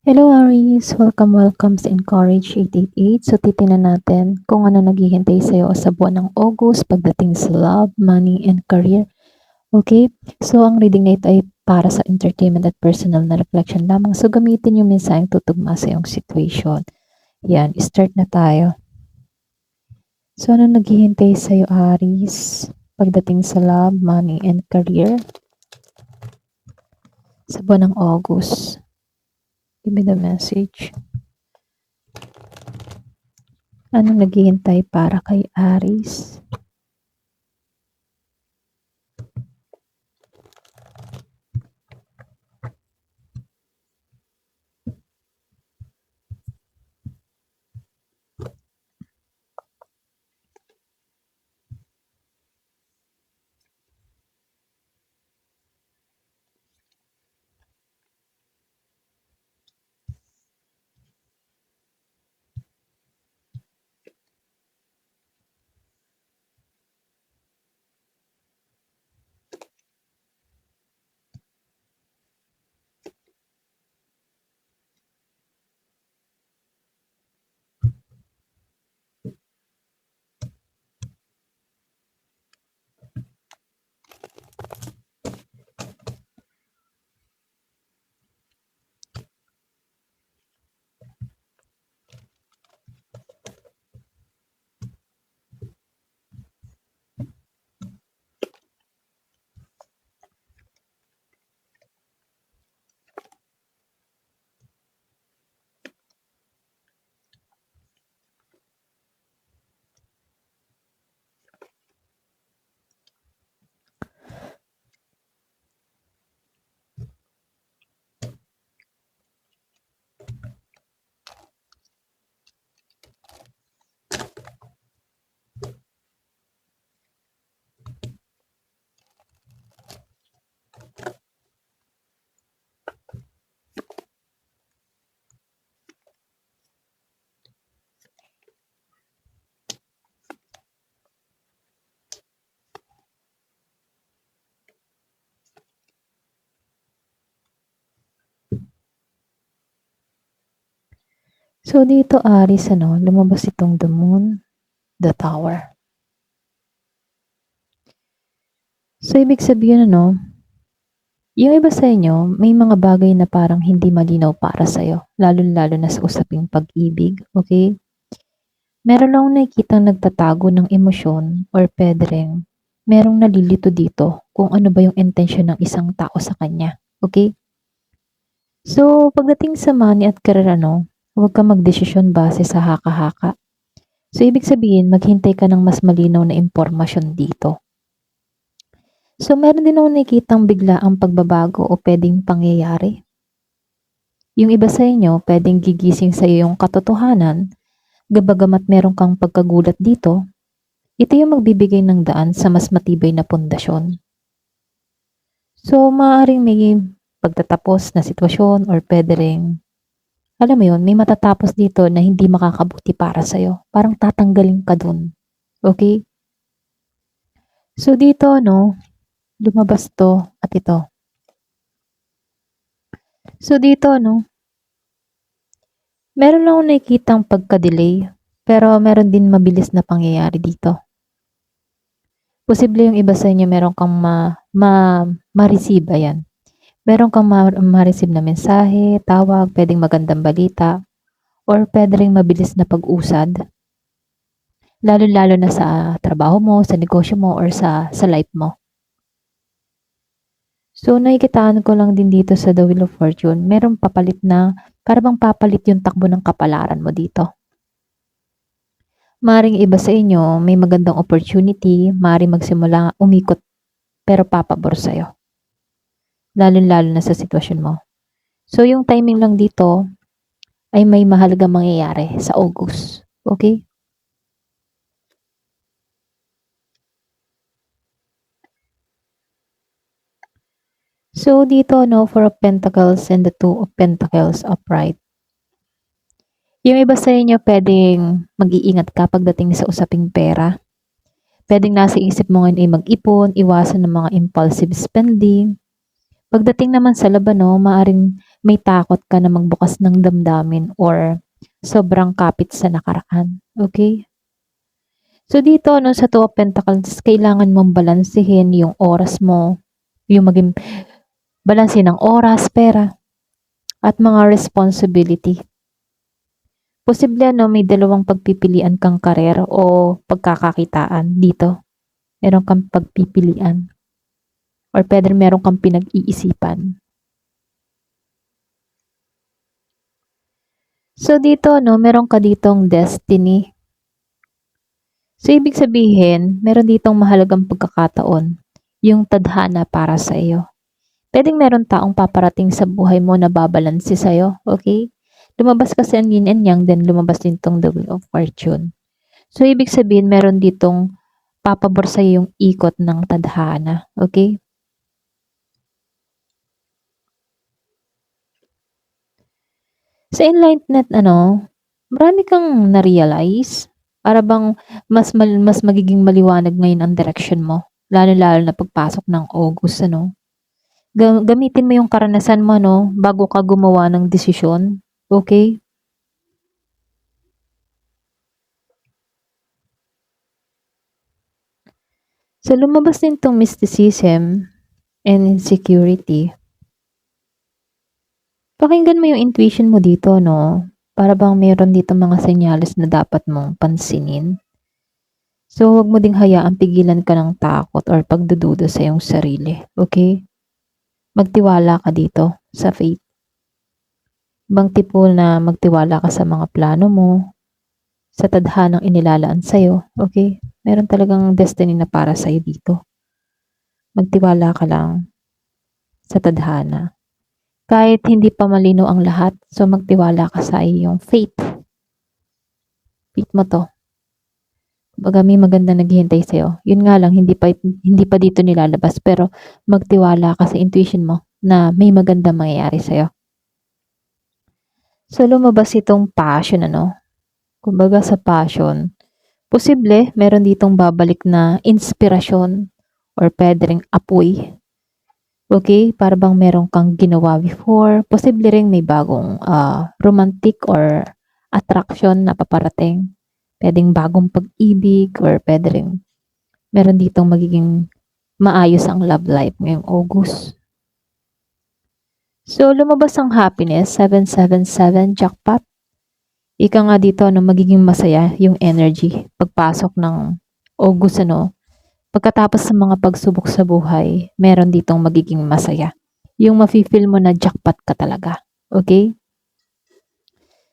Hello Aries! Welcome sa Encourage 888. So titingnan natin kung ano naghihintay sa'yo sa buwan ng August pagdating sa love, money, and career. Okay? So ang reading na ito ay para sa entertainment at personal na reflection lamang. So gamitin yung mensaheng tutugma sa iyong situation. Yan, start na tayo. So ano naghihintay sa'yo Aries pagdating sa love, money, and career sa buwan ng August? Give me the message. Anong naghihintay para kay Aries? So dito Aries, lumabas itong the moon, the tower. So ibig sabihin yung iba sa inyo, may mga bagay na parang hindi malinaw para sa'yo, lalo-lalo na sa usaping pag-ibig, okay? Meron lang nakikitang nagtatago ng emosyon or pwede rin merong nalilito dito kung ano ba yung intensyon ng isang tao sa kanya, okay? So pagdating sa money at career, huwag kang magdesisyon base sa haka-haka. So ibig sabihin, maghintay ka ng mas malinaw na impormasyon dito. So meron din akong nakikitang biglaang pagbabago o pwedeng pangyayari. Yung iba sa inyo, pwedeng gigising sa iyo yung katotohanan, gabagamat meron kang pagkagulat dito, ito yung magbibigay ng daan sa mas matibay na pundasyon. So maaaring may pagtatapos na sitwasyon or pwede rin, alam mo yun, may matatapos dito na hindi makakabuti para sa'yo. Parang tatanggalin ka dun. Okay? So dito, lumabas to at ito. So dito, meron lang akong nakikitang pagka-delay, pero meron din mabilis na pangyayari dito. Posible yung iba sa inyo meron kang ma-receive, ayan. Meron kang ma-receive na mensahe, tawag, pwedeng magandang balita, or pwede ring mabilis na pag-usad. Lalo-lalo na sa trabaho mo, sa negosyo mo, or sa life mo. So, nakikitaan ko lang din dito sa The Wheel of Fortune, merong papalit na, para bang papalit yung takbo ng kapalaran mo dito. Maring iba sa inyo, may magandang opportunity, maring magsimula umikot, pero papabor sa'yo. Lalo-lalo na sa sitwasyon mo. So, yung timing lang dito, ay may mahalagang mangyayari sa August. Okay? So, dito, Four of Pentacles and the Two of Pentacles upright. Yung iba sa inyo, pwedeng mag-iingat ka pagdating sa usaping pera. Pwedeng nasa isip mo ngayon ay mag-ipon, iwasan ng mga impulsive spending. Pagdating naman sa laban, maaring may takot ka na magbukas ng damdamin or sobrang kapit sa nakaraan. Okay? So dito no sa Two of Pentacles, kailangan mong balansehin yung oras mo, yung maging balanse ng oras, pera, at mga responsibility. Posible no may dalawang pagpipilian kang karer o pagkakakitaan dito. Meron kang pagpipilian or pwede meron kang pinag-iisipan. So dito no, meron ka ditong destiny. So ibig sabihin, meron ditong mahalagang pagkakataon, yung tadhana para sa iyo. Pwedeng meron taong paparating sa buhay mo na babalanse sa iyo, okay? Lumabas kasi ang yin and yang, then lumabas din tong the wheel of fortune. So ibig sabihin, meron ditong papabor sa iyo yung ikot ng tadhana, okay? Sa enlightenment, marami kang na-realize. Para bang mas magiging maliwanag ngayon ang direction mo. Lalo-lalo na pagpasok ng August, Gamitin mo yung karanasan mo, bago ka gumawa ng desisyon. Okay? So, lumabas din tong mysticism and insecurity. Pakinggan mo yung intuition mo dito, Para bang meron dito mga senyales na dapat mong pansinin. So, huwag mo ding hayaang pigilan ka ng takot or pagdududa sa iyong sarili. Okay? Magtiwala ka dito sa faith. Ibang tipo na magtiwala ka sa mga plano mo, sa tadhanang inilalaan sa'yo. Okay? Meron talagang destiny na para sa'yo dito. Magtiwala ka lang sa tadhana. Kahit hindi pa malino ang lahat, so magtiwala ka sa iyong faith. Faith mo to. Baga may maganda naghihintay sa'yo. Yun nga lang, hindi pa dito nilalabas, pero magtiwala ka sa intuition mo na may maganda mangyayari sa'yo. So lumabas itong passion, Kumbaga sa passion, posible meron ditong babalik na inspirasyon or pwede ring apoy. Okay? Para bang meron kang ginawa before. Posible ring may bagong romantic or attraction na paparating. Pwedeng bagong pag-ibig or pwede ring meron ditong magiging maayos ang love life ngayong August. So, lumabas ang happiness, 777 jackpot. Ika nga dito, magiging masaya yung energy pagpasok ng August, Pagkatapos sa mga pagsubok sa buhay, meron ditong magiging masaya. Yung mafe-feel mo na jackpot ka talaga. Okay?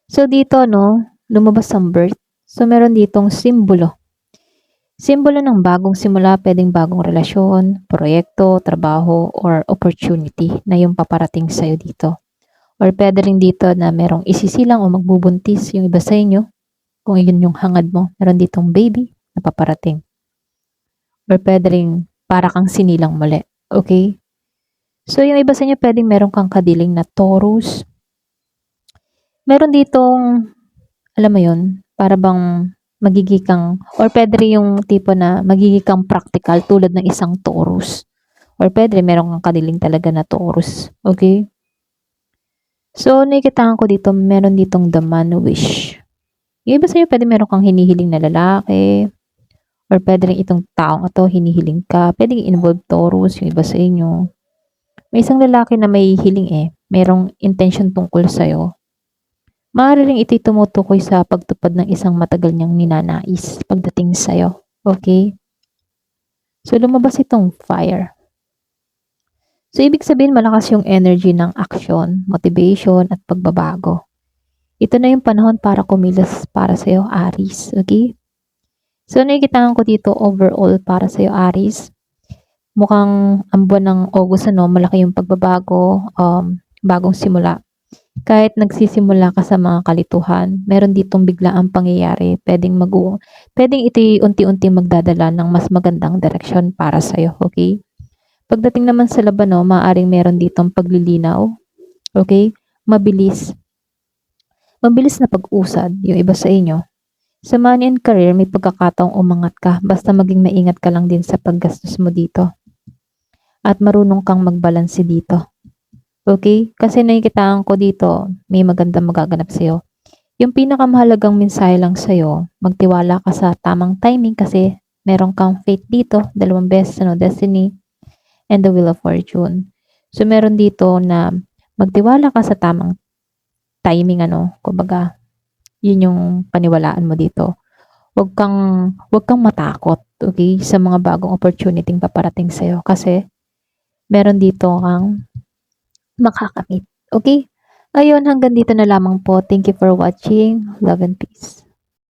So dito, lumabas ang birth. So meron ditong simbolo. Simbolo ng bagong simula, pwedeng bagong relasyon, proyekto, trabaho, or opportunity na yung paparating sa'yo dito. Or pwede rin dito na merong isisilang o magbubuntis yung iba sa inyo. Kung yun yung hangad mo, meron ditong baby na paparating. Or pwede rin para kang sinilang muli. Okay? So, yung iba sa inyo, pwedeng meron kang kadiling na Taurus. Meron ditong, alam mo yun, para bang magiging kang, or pwede rin yung tipo na magiging kang practical tulad ng isang Taurus. Or pwede rin meron kang kadiling talaga na Taurus. Okay? So, nakikitaan ko dito, meron ditong the man wish. Yung iba sa inyo, pwede meron kang hinihiling na lalaki, or pwede rin itong taong ito, hinihiling ka. Pwede involve Taurus, yung iba sa inyo. May isang lalaki na may hiling merong intention tungkol sa'yo. Maaari rin ito'y tumutukoy sa pagtupad ng isang matagal niyang ninanais pagdating sa'yo. Okay? So, lumabas itong fire. So, ibig sabihin, malakas yung energy ng action, motivation, at pagbabago. Ito na yung panahon para kumilos para sa'yo, Aries. Okay? So, nakikitaan ko dito overall para sa'yo, Aries. Mukhang ang buwan ng August, malaki yung pagbabago, bagong simula. Kahit nagsisimula ka sa mga kalituhan, meron ditong biglaang pangyayari. Pwedeng ito'y unti-unti magdadala ng mas magandang direksyon para sa'yo, okay? Pagdating naman sa laban, maaaring meron ditong paglilinaw, okay? Mabilis na pag-usad, yung iba sa inyo. Sa money and career, may pagkakataong umangat ka. Basta maging maingat ka lang din sa paggastos mo dito. At marunong kang magbalanse dito. Okay? Kasi nakikitaan ko dito, may magandang magaganap sa'yo. Yung pinakamahalagang mensahe lang sa'yo, magtiwala ka sa tamang timing kasi meron kang fate dito, 2 beses, destiny and the wheel of fortune. So, meron dito na magtiwala ka sa tamang timing, kumbaga, yun yung paniwalaan mo dito. Wag kang matakot, okay, sa mga bagong opportunity paparating sa'yo kasi meron dito kang makakamit. Okay? Ayun, hanggang dito na lamang po. Thank you for watching. Love and peace.